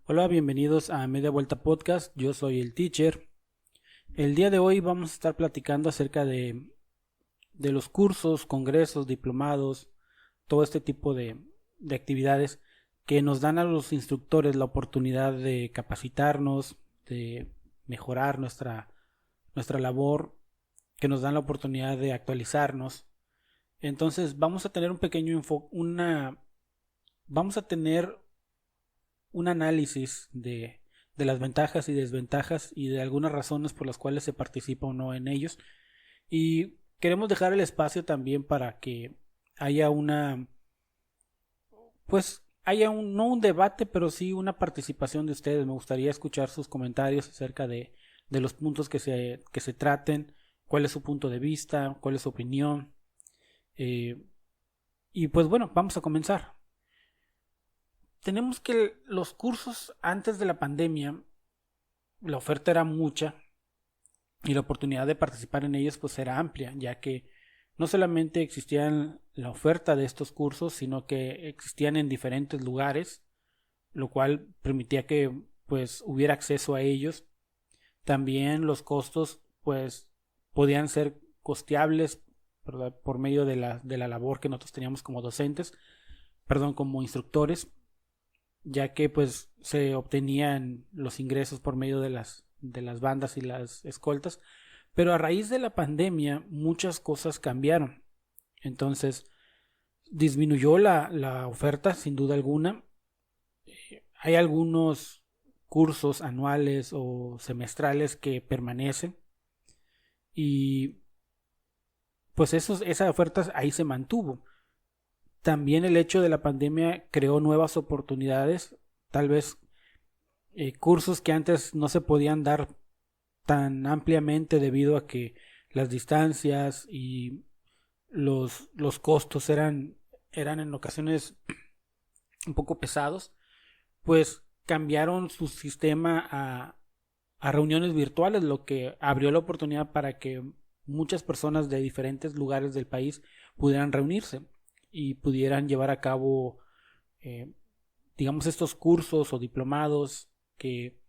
Hola, bienvenidos a Media Vuelta Podcast. Yo soy el teacher. El día de hoy vamos a estar platicando acerca de los cursos, congresos, diplomados, todo este tipo de actividades que nos dan a los instructores la oportunidad de capacitarnos, de mejorar nuestra labor, que nos dan la oportunidad de actualizarnos. Entonces vamos a tener un pequeño vamos a tener un análisis de las ventajas y desventajas y de algunas razones por las cuales se participa o no en ellos. Y queremos dejar el espacio también para que haya no un debate, pero sí una participación de ustedes. Me gustaría escuchar sus comentarios acerca de los puntos que se traten, cuál es su punto de vista, cuál es su opinión. Eh, y pues bueno, vamos a comenzar. Tenemos que los cursos antes de la pandemia, la oferta era mucha y la oportunidad de participar en ellos pues era amplia, ya que no solamente existían la oferta de estos cursos, sino que existían en diferentes lugares, lo cual permitía que pues hubiera acceso a ellos. También los costos pues podían ser costeables, ¿verdad? Por medio de la labor que nosotros teníamos como docentes, perdón, como instructores, ya que pues se obtenían los ingresos por medio de las bandas y las escoltas, pero a raíz de la pandemia muchas cosas cambiaron. Entonces disminuyó la oferta sin duda alguna. Hay algunos cursos anuales o semestrales que permanecen y pues esa oferta ahí se mantuvo. También el hecho de la pandemia creó nuevas oportunidades, tal vez cursos que antes no se podían dar tan ampliamente debido a que las distancias y los costos eran en ocasiones un poco pesados, pues cambiaron su sistema a reuniones virtuales, lo que abrió la oportunidad para que muchas personas de diferentes lugares del país pudieran reunirse y pudieran llevar a cabo, eh, digamos, estos cursos o diplomados que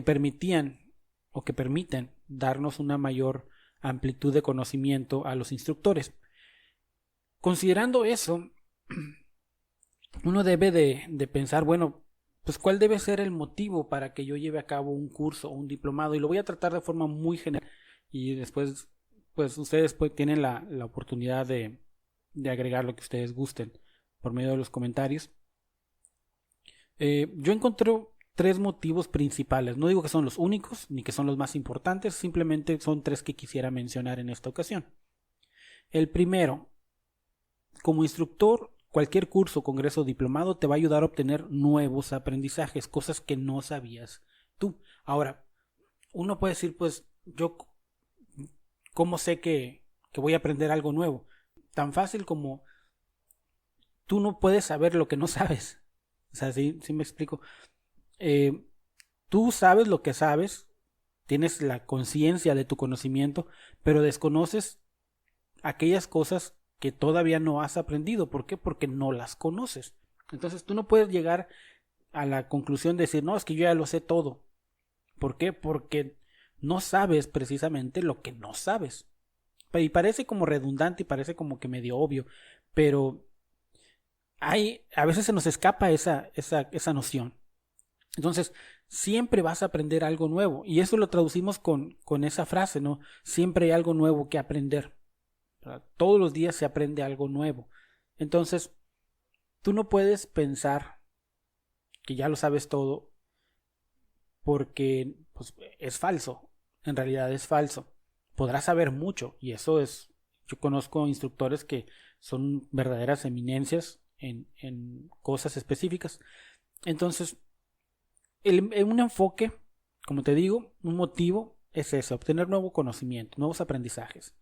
permitían o que permiten darnos una mayor amplitud de conocimiento a los instructores. Considerando eso, uno debe de pensar, bueno, pues cuál debe ser el motivo para que yo lleve a cabo un curso o un diplomado, y lo voy a tratar de forma muy general y después pues ustedes pues, tienen la oportunidad de agregar lo que ustedes gusten por medio de los comentarios. Yo encontré tres motivos principales. No digo que son los únicos ni que son los más importantes, simplemente son tres que quisiera mencionar en esta ocasión. El primero, como instructor, cualquier curso, congreso o diplomado te va a ayudar a obtener nuevos aprendizajes, cosas que no sabías tú. Ahora, uno puede decir, pues, yo, ¿cómo sé que voy a aprender algo nuevo? Tan fácil como tú no puedes saber lo que no sabes. O sea, sí me explico. Eh, Tú sabes lo que sabes, tienes la conciencia de tu conocimiento, pero desconoces aquellas cosas que todavía no has aprendido. ¿Por qué? Porque no las conoces. Entonces tú no puedes llegar a la conclusión de decir, no, es que yo ya lo sé todo. ¿Por qué? Porque no sabes precisamente lo que no sabes. Y parece como redundante y parece como que medio obvio, pero a veces se nos escapa esa noción. Entonces, siempre vas a aprender algo nuevo. Y eso lo traducimos con esa frase, ¿no? Siempre hay algo nuevo que aprender. ¿Verdad? Todos los días se aprende algo nuevo. Entonces, tú no puedes pensar que ya lo sabes todo porque pues, es falso. En realidad es falso. Podrás saber mucho y eso es... Yo conozco instructores que son verdaderas eminencias en cosas específicas. Entonces, un enfoque, como te digo, un motivo es ese, obtener nuevo conocimiento, nuevos aprendizajes.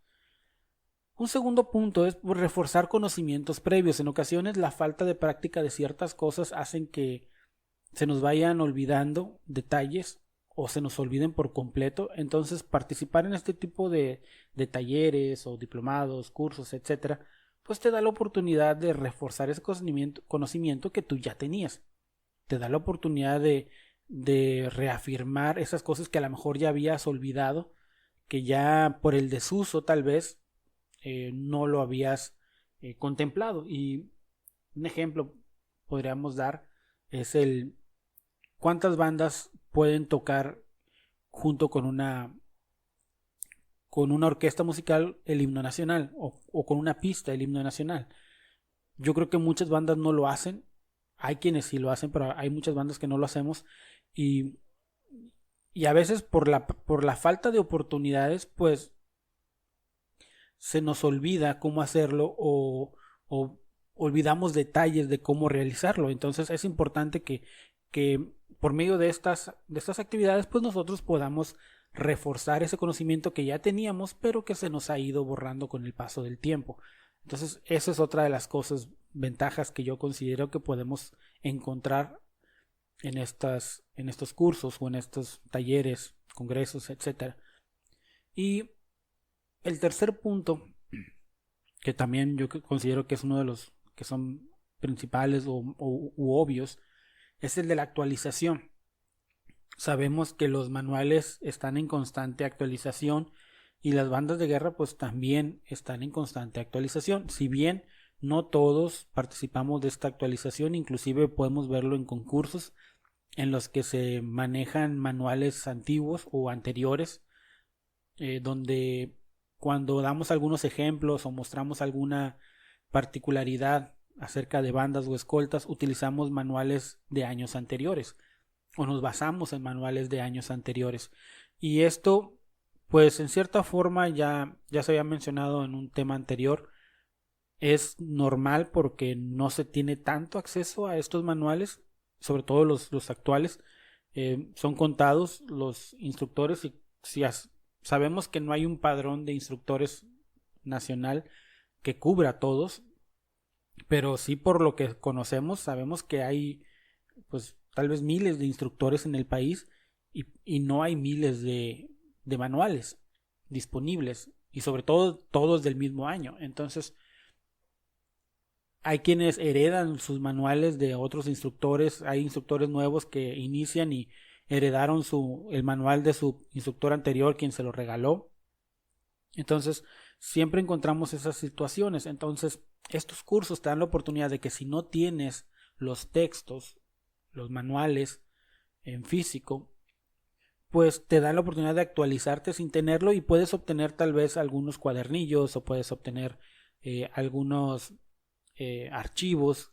Un segundo punto es reforzar conocimientos previos. En ocasiones la falta de práctica de ciertas cosas hacen que se nos vayan olvidando detalles o se nos olviden por completo. Entonces participar en este tipo de talleres o diplomados, cursos, etcétera, pues te da la oportunidad de reforzar ese conocimiento que tú ya tenías. te da la oportunidad de reafirmar esas cosas que a lo mejor ya habías olvidado, que ya por el desuso tal vez no lo habías contemplado. Y un ejemplo podríamos dar es el cuántas bandas pueden tocar junto con una orquesta musical el himno nacional o con una pista el himno nacional. Yo creo que muchas bandas no lo hacen. Hay quienes sí lo hacen, pero hay muchas bandas que no lo hacemos. Y, y a veces por la falta de oportunidades, pues se nos olvida cómo hacerlo o olvidamos detalles de cómo realizarlo. Entonces es importante que por medio de estas actividades, pues nosotros podamos reforzar ese conocimiento que ya teníamos, pero que se nos ha ido borrando con el paso del tiempo. Entonces, esa es otra de las cosas, ventajas que yo considero que podemos encontrar en estos cursos o en estos talleres, congresos, etcétera. Y el tercer punto, que también yo considero que es uno de los que son principales u obvios, es el de la actualización. Sabemos que los manuales están en constante actualización y las bandas de guerra pues también están en constante actualización. Si bien no todos participamos de esta actualización, inclusive podemos verlo en concursos en los que se manejan manuales antiguos o anteriores, donde cuando damos algunos ejemplos o mostramos alguna particularidad acerca de bandas o escoltas, utilizamos manuales de años anteriores o nos basamos en manuales de años anteriores. Y esto, pues en cierta forma ya se había mencionado en un tema anterior, es normal porque no se tiene tanto acceso a estos manuales, sobre todo los actuales. Son contados los instructores y si sabemos que no hay un padrón de instructores nacional que cubra a todos, pero sí por lo que conocemos sabemos que hay pues tal vez miles de instructores en el país y no hay miles de manuales disponibles y sobre todo todos del mismo año. Entonces hay quienes heredan sus manuales de otros instructores, hay instructores nuevos que inician y heredaron el manual de su instructor anterior, quien se lo regaló. Entonces siempre encontramos esas situaciones. Entonces estos cursos te dan la oportunidad de que si no tienes los textos, los manuales en físico, pues te dan la oportunidad de actualizarte sin tenerlo y puedes obtener tal vez algunos cuadernillos o puedes obtener algunos archivos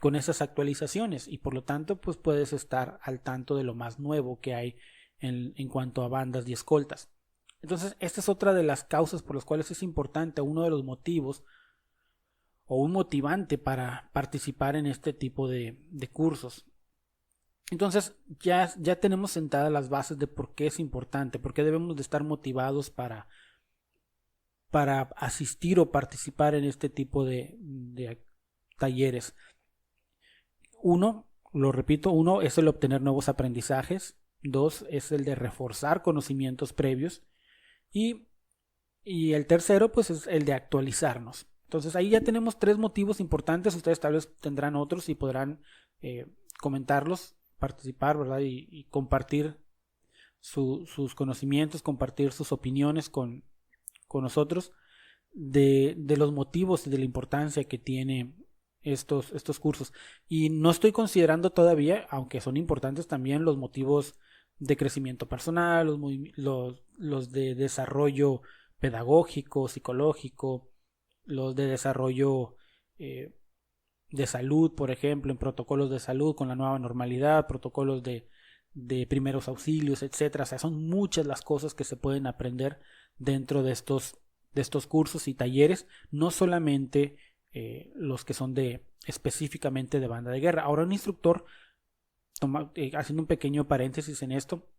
con esas actualizaciones y por lo tanto pues puedes estar al tanto de lo más nuevo que hay en cuanto a bandas y escoltas. Entonces esta es otra de las causas por las cuales es importante, uno de los motivos o un motivante para participar en este tipo de cursos. Entonces ya tenemos sentadas las bases de por qué es importante, por qué debemos de estar motivados para asistir o participar en este tipo de talleres. Uno, lo repito, uno es el obtener nuevos aprendizajes, dos es el de reforzar conocimientos previos y el tercero pues es el de actualizarnos. Entonces ahí ya tenemos tres motivos importantes, ustedes tal vez tendrán otros y podrán comentarlos, participar, ¿verdad? Y compartir sus conocimientos, compartir sus opiniones con nosotros de los motivos y de la importancia que tiene estos cursos. Y no estoy considerando todavía, aunque son importantes también, los motivos de crecimiento personal, los de desarrollo pedagógico, psicológico, los de desarrollo de salud, por ejemplo, en protocolos de salud con la nueva normalidad, protocolos de primeros auxilios, etcétera. O sea, son muchas las cosas que se pueden aprender dentro de estos cursos y talleres, no solamente los que son específicamente de banda de guerra. Ahora un instructor, haciendo un pequeño paréntesis en esto,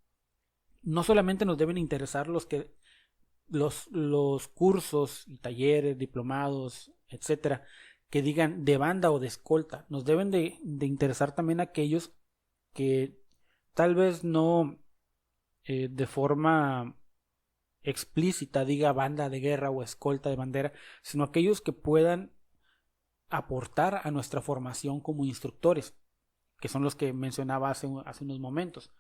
no solamente nos deben interesar los cursos y talleres, diplomados, etcétera, que digan de banda o de escolta. Nos deben de interesar también aquellos que tal vez no de forma explícita diga banda de guerra o escolta de bandera, sino aquellos que puedan aportar a nuestra formación como instructores. que son los que mencionaba hace unos momentos.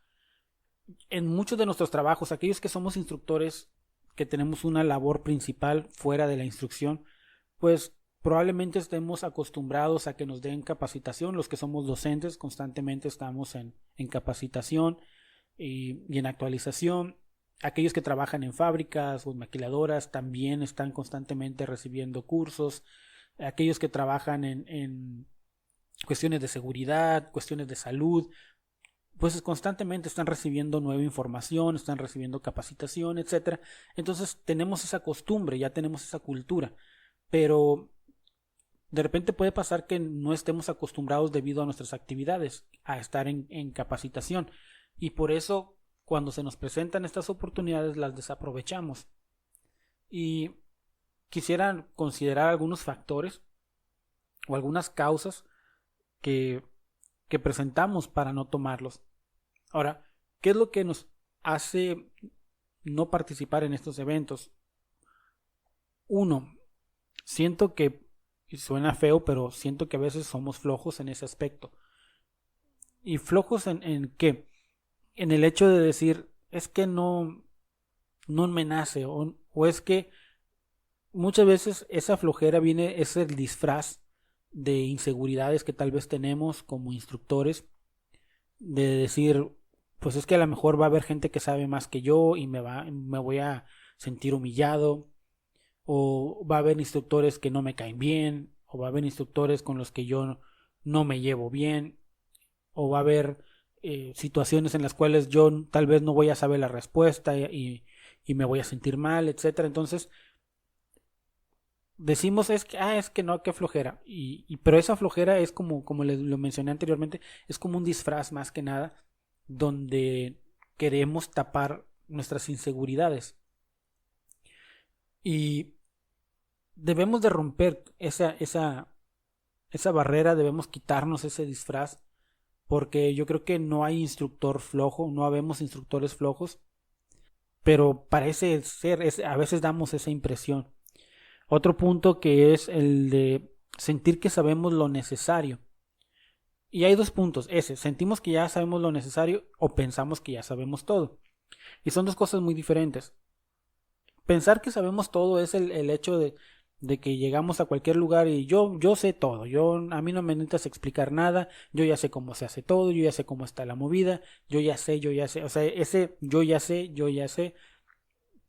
En muchos de nuestros trabajos, aquellos que somos instructores, que tenemos una labor principal fuera de la instrucción, pues probablemente estemos acostumbrados a que nos den capacitación. Los que somos docentes constantemente estamos en capacitación y en actualización. Aquellos que trabajan en fábricas o en maquiladoras también están constantemente recibiendo cursos. Aquellos que trabajan en cuestiones de seguridad, cuestiones de salud, pues constantemente están recibiendo nueva información, están recibiendo capacitación, etcétera. Entonces tenemos esa costumbre, ya tenemos esa cultura, pero de repente puede pasar que no estemos acostumbrados debido a nuestras actividades a estar en capacitación, y por eso cuando se nos presentan estas oportunidades las desaprovechamos. Y quisiera considerar algunos factores o algunas causas que presentamos para no tomarlos. Ahora, ¿qué es lo que nos hace no participar en estos eventos? Uno, siento que, y suena feo, pero siento que a veces somos flojos en ese aspecto. ¿Y flojos en qué? En el hecho de decir, es que no me nace, o es que muchas veces esa flojera viene, es el disfraz de inseguridades que tal vez tenemos como instructores, de decir, pues es que a lo mejor va a haber gente que sabe más que yo y me voy a sentir humillado, o va a haber instructores que no me caen bien, o va a haber instructores con los que yo no me llevo bien, o va a haber situaciones en las cuales yo tal vez no voy a saber la respuesta y me voy a sentir mal, etcétera. Entonces decimos es que no, qué flojera, pero esa flojera es como lo mencioné anteriormente, es como un disfraz más que nada, donde queremos tapar nuestras inseguridades, y debemos de romper esa barrera, debemos quitarnos ese disfraz, porque yo creo que no hay instructor flojo, no habemos instructores flojos, pero parece ser, a veces damos esa impresión. Otro punto que es el de sentir que sabemos lo necesario. Y hay dos puntos, sentimos que ya sabemos lo necesario o pensamos que ya sabemos todo. Y son dos cosas muy diferentes. Pensar que sabemos todo es el hecho de que llegamos a cualquier lugar y yo sé todo, a mí no me necesitas explicar nada, yo ya sé cómo se hace todo, yo ya sé cómo está la movida, yo ya sé, o sea, ese yo ya sé,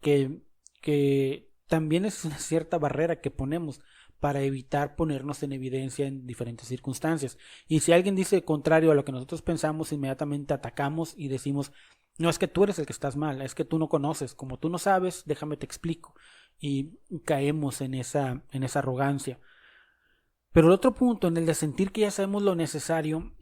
que también es una cierta barrera que ponemos para evitar ponernos en evidencia en diferentes circunstancias. Y si alguien dice contrario a lo que nosotros pensamos, inmediatamente atacamos y decimos, no, es que tú eres el que estás mal, es que tú no conoces, como tú no sabes, déjame te explico. Y caemos en esa arrogancia. Pero el otro punto, en el de sentir que ya sabemos lo necesario,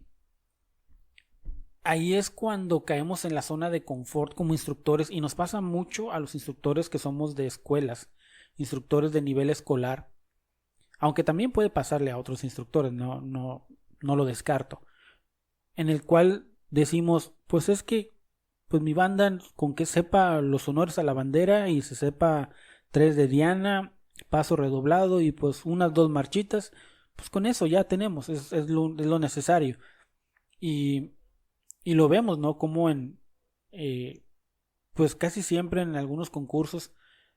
ahí es cuando caemos en la zona de confort como instructores, y nos pasa mucho a los instructores que somos de escuelas, instructores de nivel escolar, aunque también puede pasarle a otros instructores, no lo descarto, en el cual decimos, pues es que pues mi banda con que sepa los honores a la bandera y se sepa 3 de Diana, paso redoblado y pues unas 2 marchitas, pues con eso ya tenemos, es lo necesario. Y lo vemos, ¿no? Como pues casi siempre en algunos concursos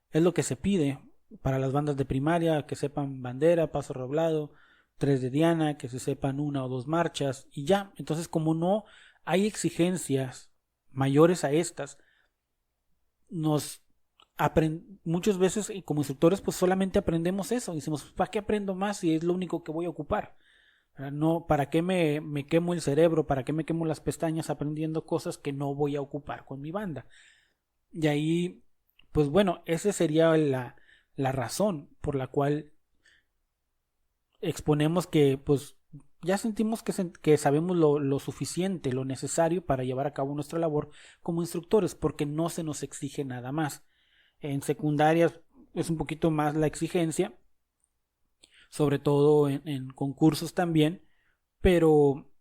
es lo que se pide para las bandas de primaria, que sepan bandera, paso redoblado, 3 de Diana, que se sepan 1 o 2 marchas y ya. Entonces, como no hay exigencias mayores a estas, muchas veces como instructores pues solamente aprendemos eso, decimos, ¿para qué aprendo más si es lo único que voy a ocupar? No, ¿para qué me quemo el cerebro? ¿Para qué me quemo las pestañas aprendiendo cosas que no voy a ocupar con mi banda? Y ahí, pues bueno, esa sería la razón por la cual exponemos que pues ya sentimos que sabemos lo suficiente, lo necesario para llevar a cabo nuestra labor como instructores, porque no se nos exige nada más. En secundarias es un poquito más la exigencia, sobre todo en concursos también, pero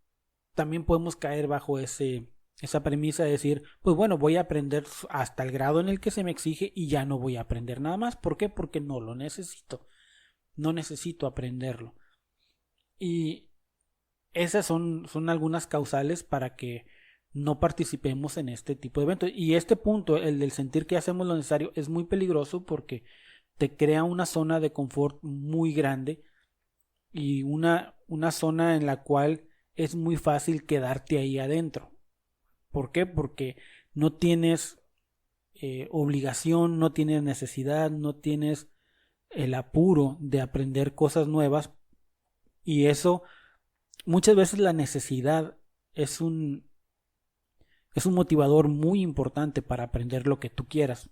también podemos caer bajo esa premisa de decir, pues bueno, voy a aprender hasta el grado en el que se me exige y ya no voy a aprender nada más. ¿Por qué? Porque no lo necesito. No necesito aprenderlo. Y esas son algunas causales para que no participemos en este tipo de eventos. Y este punto, el del sentir que hacemos lo necesario, es muy peligroso porque te crea una zona de confort muy grande y una zona en la cual es muy fácil quedarte ahí adentro. ¿Por qué? Porque no tienes obligación, no tienes necesidad, no tienes el apuro de aprender cosas nuevas, y eso muchas veces la necesidad es un motivador muy importante para aprender lo que tú quieras.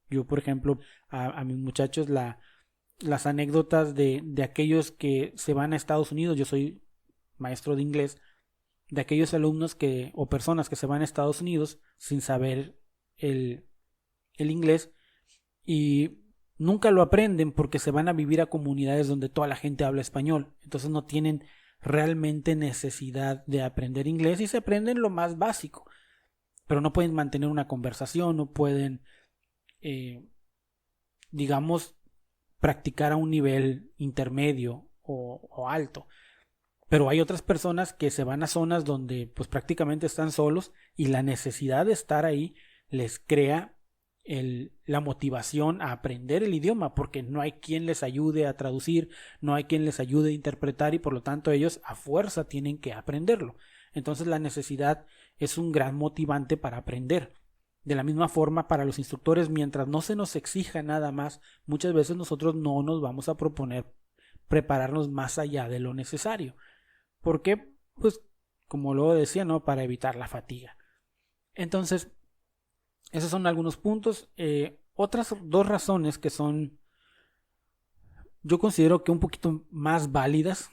Yo, por ejemplo, a mis muchachos las anécdotas de aquellos que se van a Estados Unidos, yo soy maestro de inglés, de aquellos alumnos o personas que se van a Estados Unidos sin saber el, el inglés y nunca lo aprenden porque se van a vivir a comunidades donde toda la gente habla español. Entonces no tienen realmente necesidad de aprender inglés y se aprenden lo más básico. Pero no pueden mantener una conversación, no pueden, eh, digamos, practicar a un nivel intermedio o alto. Pero hay otras personas que se van a zonas donde pues prácticamente están solos y la necesidad de estar ahí les crea la motivación a aprender el idioma porque no hay quien les ayude a traducir, no hay quien les ayude a interpretar y por lo tanto ellos a fuerza tienen que aprenderlo. Entonces la necesidad es un gran motivante para aprender. De la misma forma para los instructores, mientras no se nos exija nada más, muchas veces nosotros no nos vamos a proponer prepararnos más allá de lo necesario. ¿Por qué? Pues como luego decía, ¿no? Para evitar la fatiga. Entonces, esos son algunos puntos. Otras dos razones que son, yo considero que un poquito más válidas,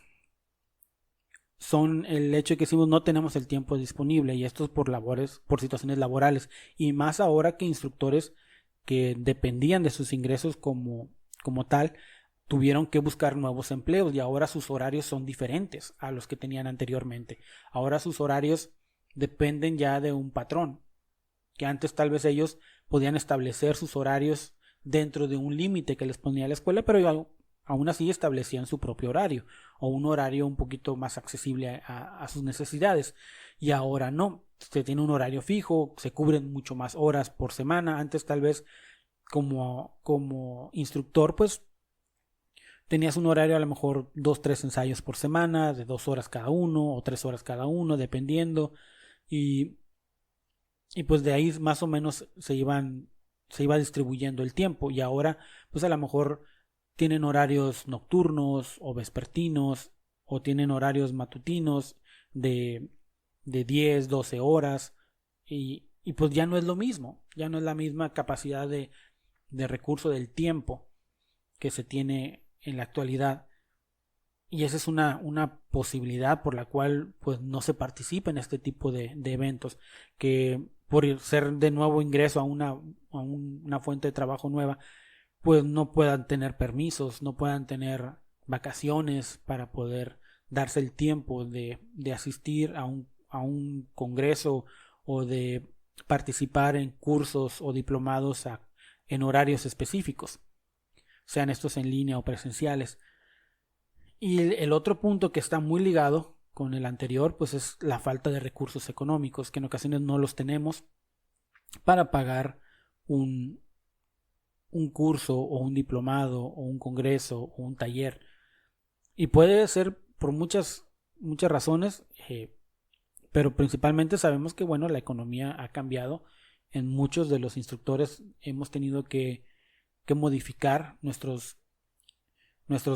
son el hecho de que decimos no tenemos el tiempo disponible y esto es por situaciones laborales y más ahora que instructores que dependían de sus ingresos como tal tuvieron que buscar nuevos empleos y ahora sus horarios son diferentes a los que tenían anteriormente. Ahora sus horarios dependen ya de un patrón, que antes tal vez ellos podían establecer sus horarios dentro de un límite que les ponía la escuela, pero aún así establecían su propio horario o un horario un poquito más accesible a sus necesidades. Y ahora no, se tiene un horario fijo, se cubren mucho más horas por semana. Antes tal vez como instructor pues tenías un horario a lo mejor 2, 3 ensayos por semana, de 2 horas cada uno o 3 horas cada uno, dependiendo. Y, y pues de ahí más o menos se iba distribuyendo el tiempo. Y ahora pues a lo mejor tienen horarios nocturnos o vespertinos o tienen horarios matutinos de 10, 12 horas y pues ya no es lo mismo, ya no es la misma capacidad de recurso del tiempo que se tiene en la actualidad y esa es una posibilidad por la cual pues no se participa en este tipo de eventos que por ser de nuevo ingreso a una fuente de trabajo nueva pues no puedan tener permisos, no puedan tener vacaciones para poder darse el tiempo de asistir a un congreso o de participar en cursos o diplomados en horarios específicos, sean estos en línea o presenciales. Y el otro punto que está muy ligado con el anterior, pues es la falta de recursos económicos, que en ocasiones no los tenemos para pagar un, un curso o un diplomado o un congreso o un taller. Y puede ser por muchas razones, pero principalmente sabemos que bueno, la economía ha cambiado. En muchos de los instructores hemos tenido que modificar nuestros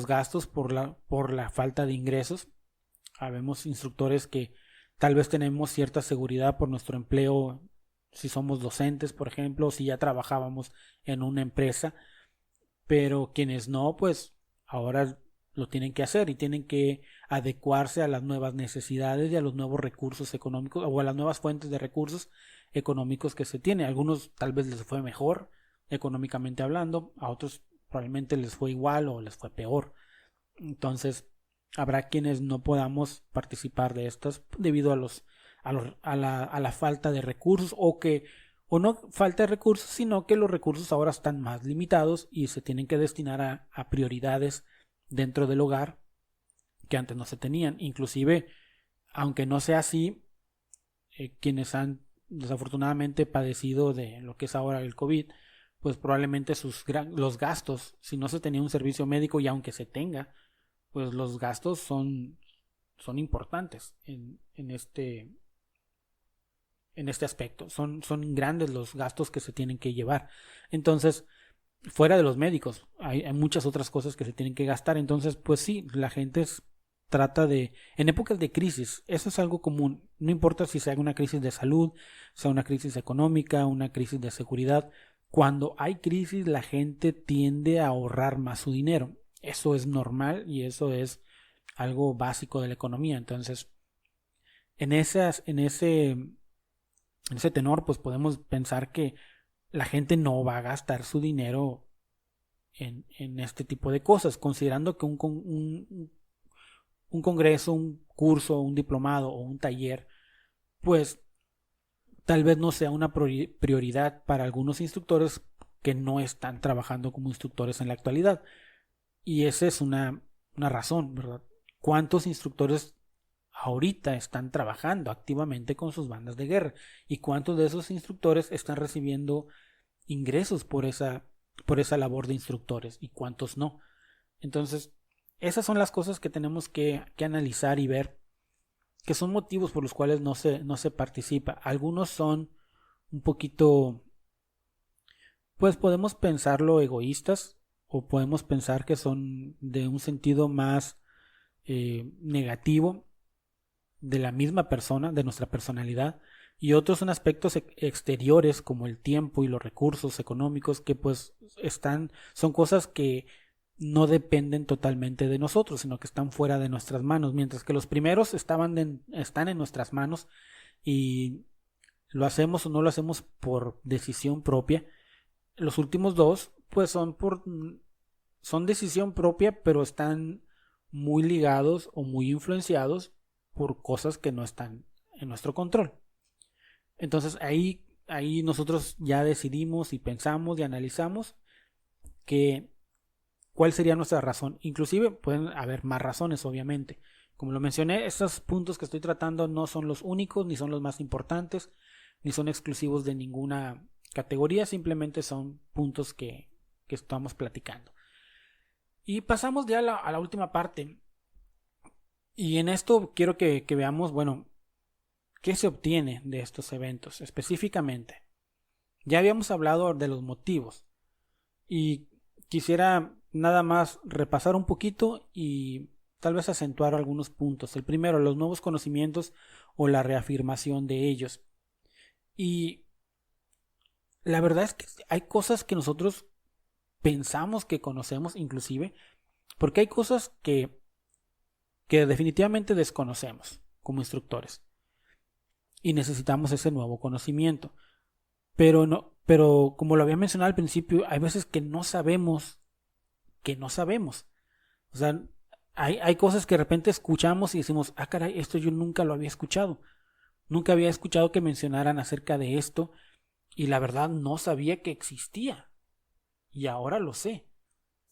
gastos por la falta de ingresos. Habemos instructores que tal vez tenemos cierta seguridad por nuestro empleo, si somos docentes, por ejemplo, o si ya trabajábamos en una empresa, pero quienes no, pues ahora lo tienen que hacer y tienen que adecuarse a las nuevas necesidades y a los nuevos recursos económicos o a las nuevas fuentes de recursos económicos que se tiene. A algunos tal vez les fue mejor económicamente hablando, a otros probablemente les fue igual o les fue peor. Entonces, habrá quienes no podamos participar de estas debido a la falta de recursos o no falta de recursos, sino que los recursos ahora están más limitados y se tienen que destinar a prioridades dentro del hogar que antes no se tenían. Inclusive aunque no sea así, quienes han desafortunadamente padecido de lo que es ahora el COVID, pues probablemente los gastos, si no se tenía un servicio médico y aunque se tenga, pues los gastos son importantes en este aspecto. Son grandes los gastos que se tienen que llevar. Entonces, fuera de los médicos, hay muchas otras cosas que se tienen que gastar. Entonces, pues sí, la gente trata en épocas de crisis, eso es algo común. No importa si sea una crisis de salud, sea una crisis económica, una crisis de seguridad. Cuando hay crisis, la gente tiende a ahorrar más su dinero. Eso es normal y eso es algo básico de la economía. Entonces, en ese tenor, pues podemos pensar que la gente no va a gastar su dinero en este tipo de cosas, considerando que un congreso, un curso, un diplomado o un taller, pues tal vez no sea una prioridad para algunos instructores que no están trabajando como instructores en la actualidad. Y esa es una razón, ¿verdad? ¿Cuántos instructores ahorita están trabajando activamente con sus bandas de guerra? ¿Y cuántos de esos instructores están recibiendo ingresos por esa labor de instructores? ¿Y cuántos no? Entonces, esas son las cosas que tenemos que analizar y ver, que son motivos por los cuales no se participa. Algunos son un poquito, pues podemos pensarlo egoístas, o podemos pensar que son de un sentido más negativo de la misma persona, de nuestra personalidad, y otros son aspectos exteriores como el tiempo y los recursos económicos que pues son cosas que no dependen totalmente de nosotros, sino que están fuera de nuestras manos, mientras que los primeros están en nuestras manos y lo hacemos o no lo hacemos por decisión propia. Los últimos dos pues son decisión propia, pero están muy ligados o muy influenciados por cosas que no están en nuestro control. Entonces ahí nosotros ya decidimos y pensamos y analizamos cuál sería nuestra razón. Inclusive pueden haber más razones, obviamente. Como lo mencioné, estos puntos que estoy tratando no son los únicos, ni son los más importantes, ni son exclusivos de ninguna categoría, simplemente son puntos que estamos platicando. Y pasamos ya a la última parte. Y en esto quiero que veamos, bueno, ¿qué se obtiene de estos eventos específicamente? Ya habíamos hablado de los motivos y quisiera nada más repasar un poquito y tal vez acentuar algunos puntos. El primero, los nuevos conocimientos o la reafirmación de ellos. Y la verdad es que hay cosas que nosotros pensamos que conocemos inclusive, porque hay cosas que definitivamente desconocemos como instructores y necesitamos ese nuevo conocimiento. Pero como lo había mencionado al principio, hay veces que no sabemos que no sabemos. O sea, hay cosas que de repente escuchamos y decimos, ah, caray, esto yo nunca lo había escuchado. Nunca había escuchado que mencionaran acerca de esto y la verdad no sabía que existía. Y ahora lo sé.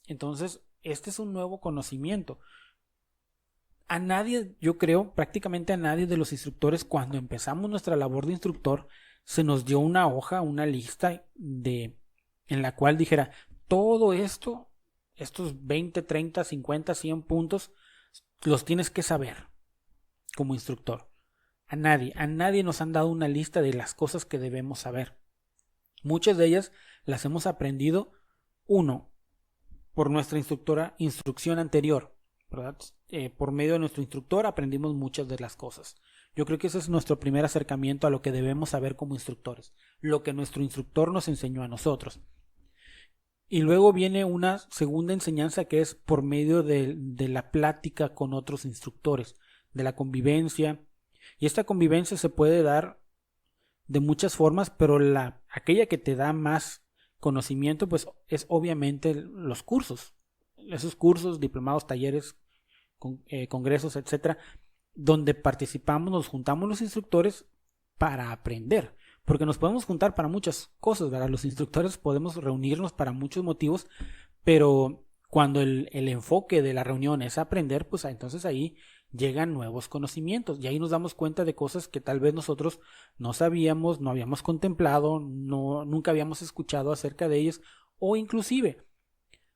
Entonces, este es un nuevo conocimiento. A nadie, yo creo, prácticamente a nadie de los instructores, cuando empezamos nuestra labor de instructor, se nos dio una hoja, una lista en la cual dijera, todo esto, estos 20, 30, 50, 100 puntos, los tienes que saber como instructor. A nadie nos han dado una lista de las cosas que debemos saber. Muchas de ellas las hemos aprendido, por nuestra instrucción anterior, ¿verdad? Por medio de nuestro instructor aprendimos muchas de las cosas. Yo creo que ese es nuestro primer acercamiento a lo que debemos saber como instructores, lo que nuestro instructor nos enseñó a nosotros. Y luego viene una segunda enseñanza que es por medio de la plática con otros instructores, de la convivencia. Y esta convivencia se puede dar de muchas formas, pero aquella que te da más conocimiento pues es obviamente los cursos. Esos cursos, diplomados, talleres, congresos, etcétera, donde participamos, nos juntamos los instructores para aprender, porque nos podemos juntar para muchas cosas, ¿verdad? Los instructores podemos reunirnos para muchos motivos, pero cuando el enfoque de la reunión es aprender, pues entonces ahí llegan nuevos conocimientos y ahí nos damos cuenta de cosas que tal vez nosotros no sabíamos, no habíamos contemplado, nunca habíamos escuchado acerca de ellos, o inclusive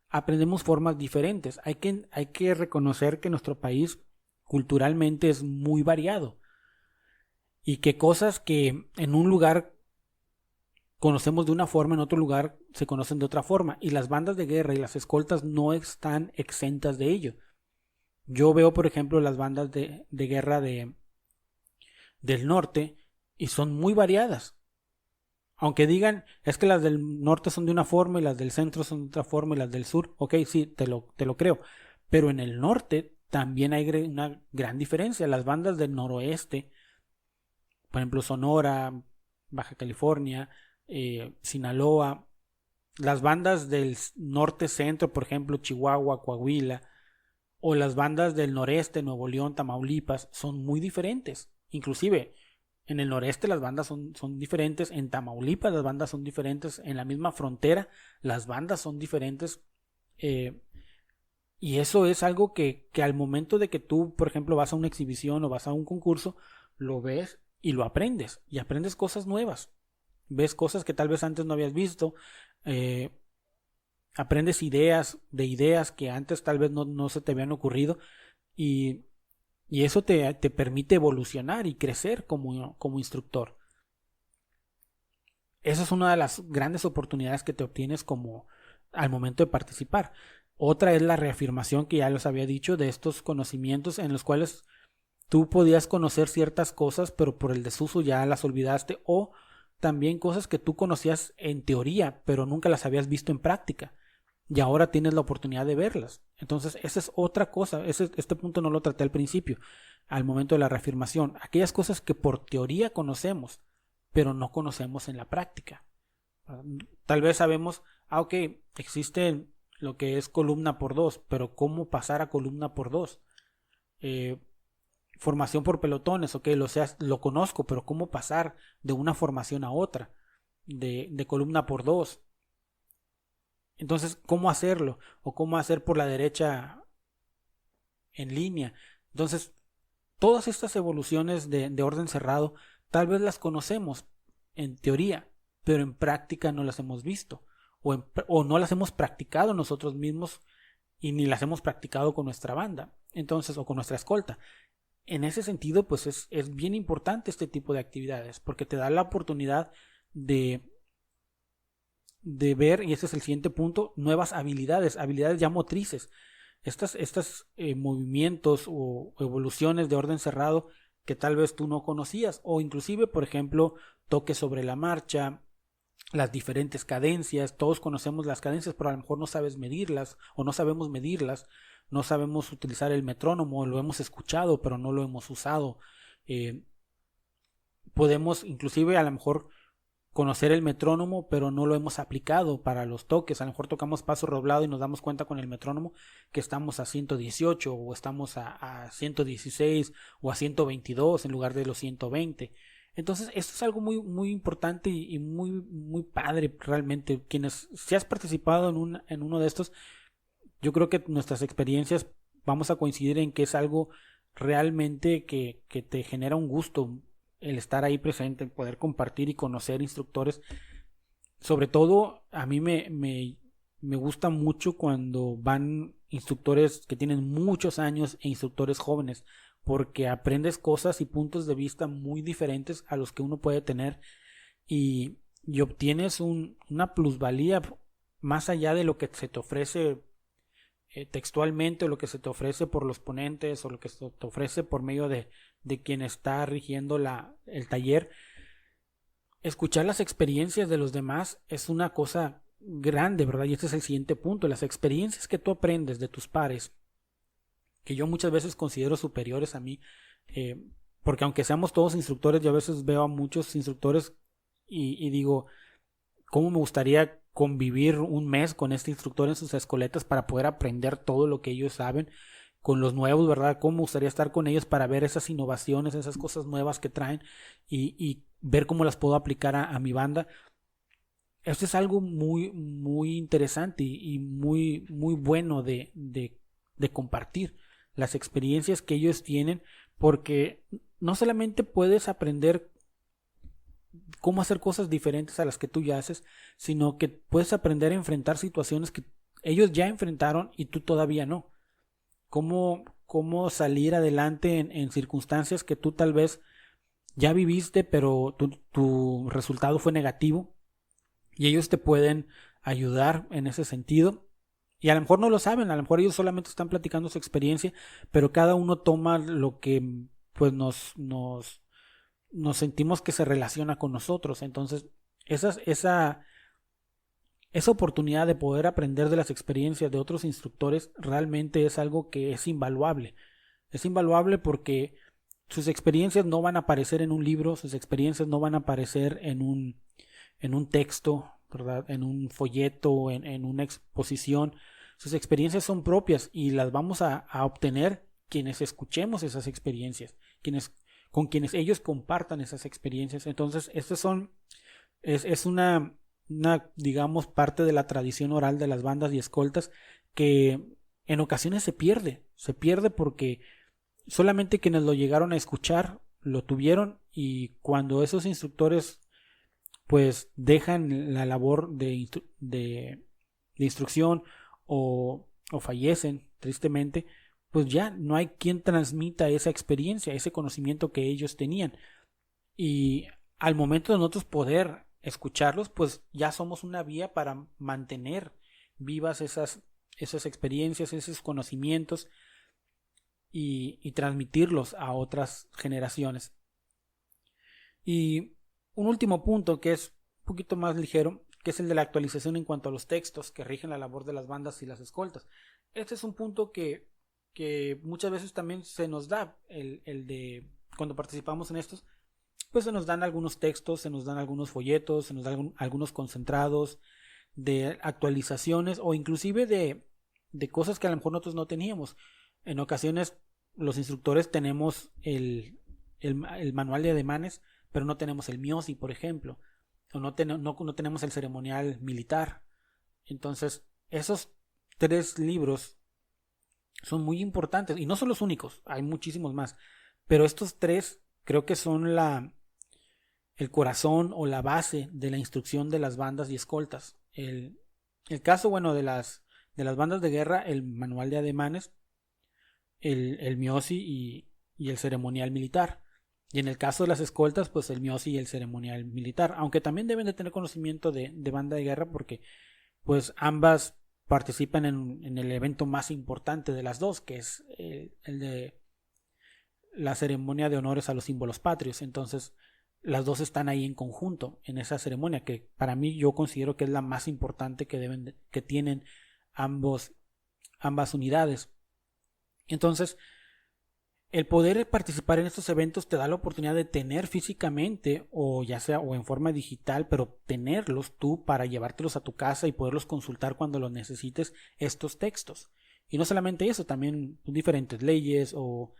aprendemos formas diferentes. Hay que reconocer que nuestro país culturalmente es muy variado y que cosas que en un lugar conocemos de una forma, en otro lugar se conocen de otra forma, y las bandas de guerra y las escoltas no están exentas de ello. Yo veo, por ejemplo, las bandas de guerra del norte y son muy variadas. Aunque digan, es que las del norte son de una forma y las del centro son de otra forma y las del sur, ok, sí, te lo creo. Pero en el norte también hay una gran diferencia. Las bandas del noroeste, por ejemplo, Sonora, Baja California, Sinaloa, las bandas del norte centro, por ejemplo, Chihuahua, Coahuila, o las bandas del noreste, Nuevo León, Tamaulipas, son muy diferentes. Inclusive, en el noreste las bandas son diferentes, en Tamaulipas las bandas son diferentes, en la misma frontera las bandas son diferentes. eh, y eso es algo que al momento de que tú, por ejemplo, vas a una exhibición o vas a un concurso, lo ves y lo aprendes. Y aprendes cosas nuevas. Ves cosas que tal vez antes no habías visto. eh, Aprendes ideas que antes tal vez no se te habían ocurrido. Y, y eso te permite evolucionar y crecer como instructor. Esa es una de las grandes oportunidades que te obtienes como al momento de participar. Otra es la reafirmación que ya les había dicho de estos conocimientos en los cuales tú podías conocer ciertas cosas, pero por el desuso ya las olvidaste, o también cosas que tú conocías en teoría, pero nunca las habías visto en práctica. Y ahora tienes la oportunidad de verlas. Entonces, esa es otra cosa. Este punto no lo traté al principio, al momento de la reafirmación. Aquellas cosas que por teoría conocemos, pero no conocemos en la práctica. Tal vez sabemos, ok, existe lo que es columna por dos, pero ¿cómo pasar a columna por dos? Eh, Formación por pelotones, ok, lo conozco, pero ¿cómo pasar de una formación a otra? De columna por dos. Entonces, ¿cómo hacerlo? O cómo hacer por la derecha en línea. Entonces, todas estas evoluciones de orden cerrado, tal vez las conocemos en teoría, pero en práctica no las hemos visto. O no las hemos practicado nosotros mismos y ni las hemos practicado con nuestra banda. Entonces, o con nuestra escolta. En ese sentido, pues es bien importante este tipo de actividades, porque te da la oportunidad de ver, y ese es el siguiente punto, nuevas habilidades ya motrices. Estas movimientos o evoluciones de orden cerrado que tal vez tú no conocías, o inclusive, por ejemplo, toques sobre la marcha, las diferentes cadencias. Todos conocemos las cadencias, pero a lo mejor no sabes medirlas o no sabemos medirlas, no sabemos utilizar el metrónomo, lo hemos escuchado, pero no lo hemos usado. Eh, Podemos inclusive a lo mejor conocer el metrónomo, pero no lo hemos aplicado para los toques. A lo mejor tocamos paso redoblado y nos damos cuenta con el metrónomo que estamos a 118 o estamos a 116 o a 122 en lugar de los 120. Entonces, esto es algo muy importante y muy padre realmente. Quienes, si has participado en uno de estos, yo creo que nuestras experiencias vamos a coincidir en que es algo realmente que te genera un gusto el estar ahí presente, el poder compartir y conocer instructores. Sobre todo, a mí me gusta mucho cuando van instructores que tienen muchos años e instructores jóvenes, porque aprendes cosas y puntos de vista muy diferentes a los que uno puede tener y obtienes una plusvalía más allá de lo que se te ofrece textualmente, o lo que se te ofrece por los ponentes o lo que se te ofrece por medio de quien está rigiendo el taller. Escuchar las experiencias de los demás es una cosa grande, ¿verdad? Y este es el siguiente punto, las experiencias que tú aprendes de tus pares, que yo muchas veces considero superiores a mí, eh, porque aunque seamos todos instructores, yo a veces veo a muchos instructores y digo, ¿cómo me gustaría convivir un mes con este instructor en sus escoletas para poder aprender todo lo que ellos saben con los nuevos, ¿verdad? ¿Cómo me gustaría estar con ellos para ver esas innovaciones, esas cosas nuevas que traen y ver cómo las puedo aplicar a mi banda? Esto es algo muy interesante y muy bueno de compartir. las experiencias que ellos tienen, porque no solamente puedes aprender cómo hacer cosas diferentes a las que tú ya haces, sino que puedes aprender a enfrentar situaciones que ellos ya enfrentaron y tú todavía no. Cómo salir adelante en circunstancias que tú tal vez ya viviste, pero tu resultado fue negativo, y ellos te pueden ayudar en ese sentido. Y a lo mejor no lo saben, a lo mejor ellos solamente están platicando su experiencia, pero cada uno toma lo que pues nos sentimos que se relaciona con nosotros. Entonces, esa oportunidad de poder aprender de las experiencias de otros instructores realmente es algo que es invaluable. Es invaluable porque sus experiencias no van a aparecer en un libro, sus experiencias no van a aparecer en un texto, ¿verdad? En un folleto, en una exposición. Sus experiencias son propias y las vamos a obtener quienes escuchemos esas experiencias, con quienes ellos compartan esas experiencias. Entonces, es una, digamos, parte de la tradición oral de las bandas y escoltas que en ocasiones se pierde porque solamente quienes lo llegaron a escuchar lo tuvieron, y cuando esos instructores pues dejan la labor de instrucción o fallecen tristemente, pues ya no hay quien transmita esa experiencia, ese conocimiento que ellos tenían. Y al momento de nosotros poder escucharlos, pues ya somos una vía para mantener vivas esas experiencias, esos conocimientos, y transmitirlos a otras generaciones. Y un último punto que es un poquito más ligero, que es el de la actualización en cuanto a los textos que rigen la labor de las bandas y las escoltas. Este es un punto que muchas veces también se nos da, el de cuando participamos en estos, pues se nos dan algunos textos, se nos dan algunos folletos, se nos dan algunos concentrados de actualizaciones o inclusive de cosas que a lo mejor nosotros no teníamos. En ocasiones los instructores tenemos el manual de ademanes, pero no tenemos el MIOSI, por ejemplo, o no tenemos el ceremonial militar. Entonces, esos 3 libros son muy importantes y no son los únicos, hay muchísimos más, pero estos 3 creo que son el corazón o la base de la instrucción de las bandas y escoltas. El caso, bueno, de las bandas de guerra, el manual de ademanes, el MIOSI y el ceremonial militar. Y en el caso de las escoltas, pues el MIOSI y el ceremonial militar, aunque también deben de tener conocimiento de banda de guerra, porque pues ambas participan en el evento más importante de las dos, que es el de la ceremonia de honores a los símbolos patrios. Entonces las dos están ahí en conjunto en esa ceremonia, que para mí yo considero que es la más importante que tienen ambas unidades. Entonces, el poder participar en estos eventos te da la oportunidad de tener físicamente, o ya sea o en forma digital, pero tenerlos tú para llevártelos a tu casa y poderlos consultar cuando los necesites, estos textos. Y no solamente eso, también diferentes leyes o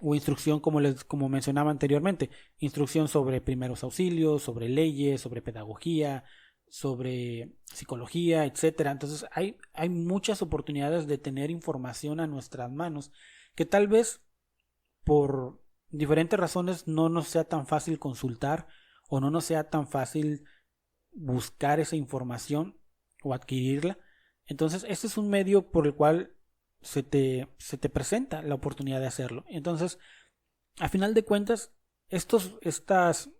instrucción, como mencionaba anteriormente, instrucción sobre primeros auxilios, sobre leyes, sobre pedagogía, sobre psicología, etcétera. Entonces hay muchas oportunidades de tener información a nuestras manos que tal vez por diferentes razones no nos sea tan fácil consultar, o no nos sea tan fácil buscar esa información o adquirirla. Entonces este es un medio por el cual se te presenta la oportunidad de hacerlo. Entonces, a final de cuentas, estas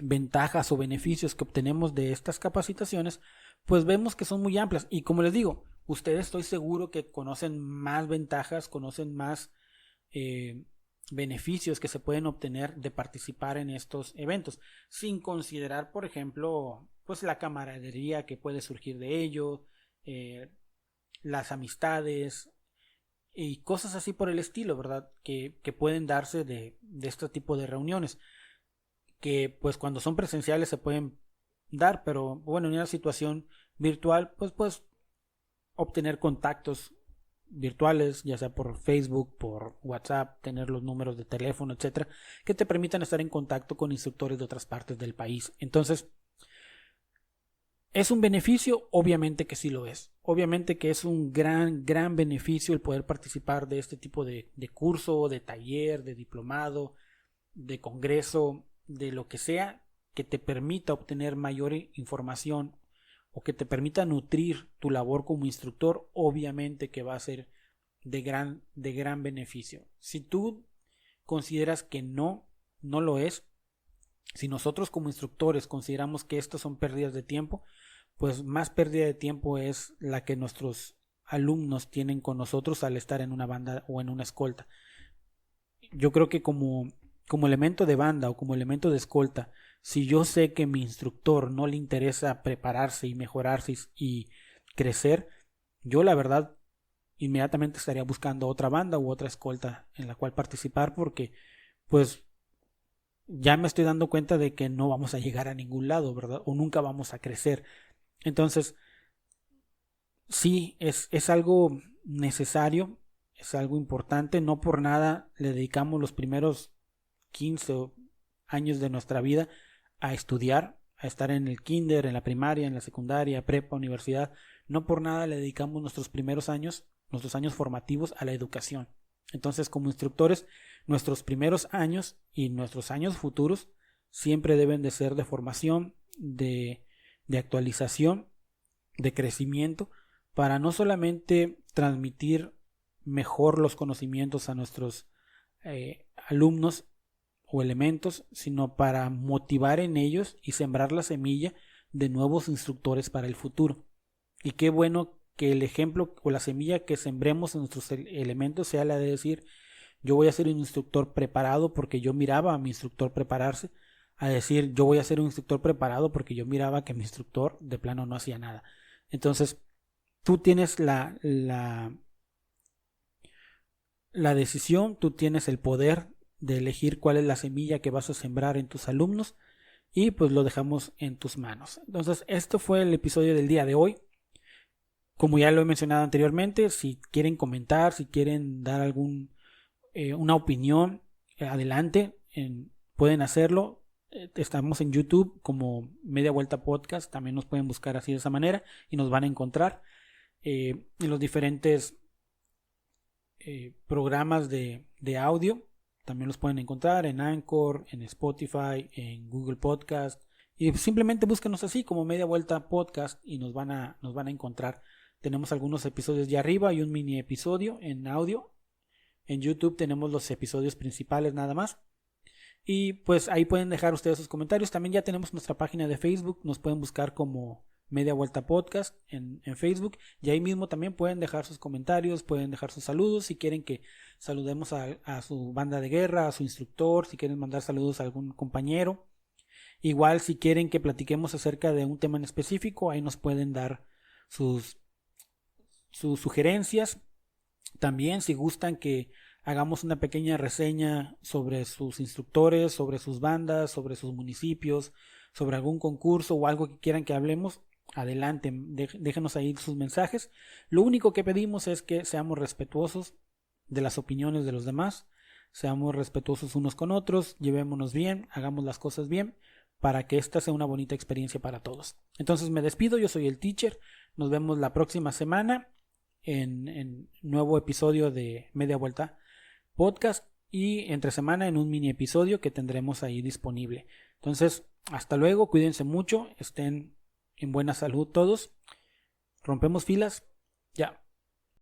ventajas o beneficios que obtenemos de estas capacitaciones, pues vemos que son muy amplias. Y como les digo, ustedes estoy seguro que conocen más ventajas, conocen más beneficios que se pueden obtener de participar en estos eventos, sin considerar, por ejemplo, pues la camaradería que puede surgir de ello, las amistades y cosas así por el estilo, ¿verdad? Que pueden darse de este tipo de reuniones, que pues cuando son presenciales se pueden dar, pero bueno, en una situación virtual pues puedes obtener contactos virtuales, ya sea por Facebook, por WhatsApp, tener los números de teléfono, etcétera, que te permitan estar en contacto con instructores de otras partes del país. Entonces, ¿Es un beneficio? Obviamente que sí lo es. Obviamente que es un gran beneficio el poder participar de este tipo de curso, de taller, de diplomado, de congreso, de lo que sea que te permita obtener mayor información o que te permita nutrir tu labor como instructor. Obviamente que va a ser de gran beneficio. Si tú consideras que no lo es, si nosotros como instructores consideramos que estas son pérdidas de tiempo, pues más pérdida de tiempo es la que nuestros alumnos tienen con nosotros al estar en una banda o en una escolta. Yo creo que como elemento de banda o como elemento de escolta, si yo sé que mi instructor no le interesa prepararse y mejorarse y crecer, yo la verdad inmediatamente estaría buscando otra banda u otra escolta en la cual participar, porque pues ya me estoy dando cuenta de que no vamos a llegar a ningún lado, ¿verdad? O nunca vamos a crecer. Entonces, sí, es algo necesario, es algo importante. No por nada le dedicamos los primeros 15 años de nuestra vida a estudiar, a estar en el kinder, en la primaria, en la secundaria, prepa, universidad. No por nada le dedicamos nuestros primeros años, nuestros años formativos a la educación. Entonces, como instructores, nuestros primeros años y nuestros años futuros siempre deben de ser de formación, de actualización, de crecimiento, para no solamente transmitir mejor los conocimientos a nuestros alumnos o elementos, sino para motivar en ellos y sembrar la semilla de nuevos instructores para el futuro. Y qué bueno que el ejemplo o la semilla que sembremos en nuestros elementos sea la de decir: yo voy a ser un instructor preparado porque yo miraba a mi instructor prepararse, a decir: yo voy a ser un instructor preparado porque yo miraba que mi instructor de plano no hacía nada. Entonces, tú tienes la decisión, tú tienes el poder de elegir cuál es la semilla que vas a sembrar en tus alumnos, y pues lo dejamos en tus manos. Entonces, esto fue el episodio del día de hoy. Como ya lo he mencionado anteriormente, si quieren comentar, si quieren dar una opinión, adelante, pueden hacerlo. Estamos en YouTube como Media Vuelta Podcast, también nos pueden buscar así de esa manera y nos van a encontrar en los diferentes programas de audio. También los pueden encontrar en Anchor, en Spotify, en Google Podcast, y simplemente búsquenos así como Media Vuelta Podcast y nos van a encontrar. Tenemos algunos episodios de arriba y un mini episodio en audio. En YouTube tenemos los episodios principales nada más. Y pues ahí pueden dejar ustedes sus comentarios. También ya tenemos nuestra página de Facebook. Nos pueden buscar como Media Vuelta Podcast en Facebook. Y ahí mismo también pueden dejar sus comentarios, pueden dejar sus saludos. Si quieren que saludemos a su banda de guerra, a su instructor, si quieren mandar saludos a algún compañero. Igual si quieren que platiquemos acerca de un tema en específico, ahí nos pueden dar sus sugerencias. También si gustan que hagamos una pequeña reseña sobre sus instructores, sobre sus bandas, sobre sus municipios, sobre algún concurso o algo que quieran que hablemos, adelante, déjenos ahí sus mensajes. Lo único que pedimos es que seamos respetuosos de las opiniones de los demás, seamos respetuosos unos con otros, llevémonos bien, hagamos las cosas bien, para que esta sea una bonita experiencia para todos. Entonces me despido, yo soy el teacher, nos vemos la próxima semana en nuevo episodio de Media Vuelta Podcast, y entre semana en un mini episodio que tendremos ahí disponible. Entonces, hasta luego, cuídense mucho, estén en buena salud todos, rompemos filas, ya.